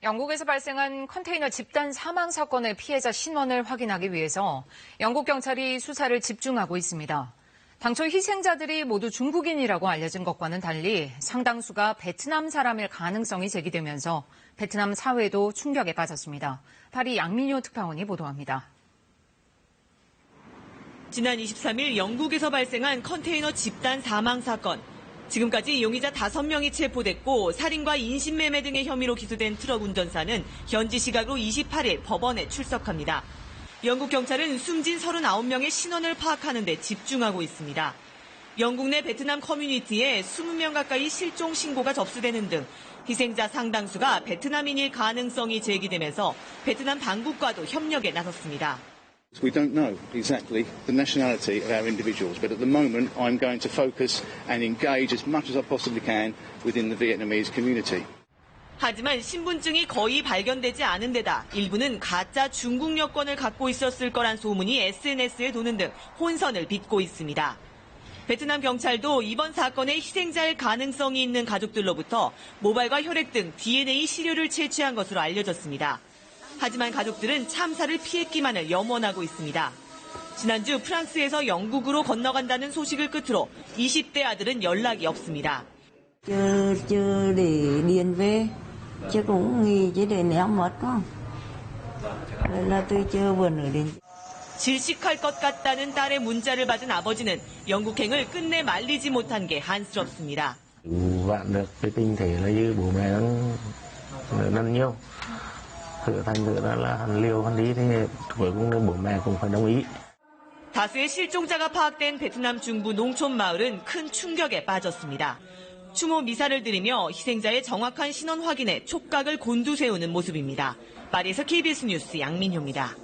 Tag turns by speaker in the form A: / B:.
A: 영국에서 발생한 컨테이너 집단 사망 사건의 피해자 신원을 확인하기 위해서 영국 경찰이 수사를 집중하고 있습니다. 당초 희생자들이 모두 중국인이라고 알려진 것과는 달리 상당수가 베트남 사람일 가능성이 제기되면서 베트남 사회도 충격에 빠졌습니다. 파리 양민효 특파원이 보도합니다.
B: 지난 23일 영국에서 발생한 컨테이너 집단 사망 사건. 지금까지 용의자 5명이 체포됐고 살인과 인신매매 등의 혐의로 기소된 트럭 운전사는 현지 시각으로 28일 법원에 출석합니다. 영국 경찰은 숨진 39명의 신원을 파악하는 데 집중하고 있습니다. 영국 내 베트남 커뮤니티에 20명 가까이 실종 신고가 접수되는 등 희생자 상당수가 베트남인일 가능성이 제기되면서 베트남 당국과도 협력에 나섰습니다.
C: We don't know exactly the nationality of our individuals, but at the moment I'm going to focus and engage as much as I possibly can within the Vietnamese community.
B: 하지만 신분증이 거의 발견되지 않은 데다 일부는 가짜 중국 여권을 갖고 있었을 거란 소문이 SNS에 도는 등 혼선을 빚고 있습니다. 베트남 경찰도 이번 사건의 희생자일 가능성이 있는 가족들로부터 모발과 혈액 등 DNA 시료를 채취한 것으로 알려졌습니다. 하지만 가족들은 참사를 피했기만을 염원하고 있습니다. 지난주 프랑스에서 영국으로 건너간다는 소식을 끝으로 20대 아들은 연락이 없습니다. 질식할 것 같다는 딸의 문자를 받은 아버지는 영국행을 끝내 말리지 못한 게 한스럽습니다. 다수의 실종자가 파악된 베트남 중부 농촌 마을은 큰 충격에 빠졌습니다. 추모 미사를 드리며 희생자의 정확한 신원 확인에 촉각을 곤두세우는 모습입니다. 파리에서 KBS 뉴스 양민효입니다.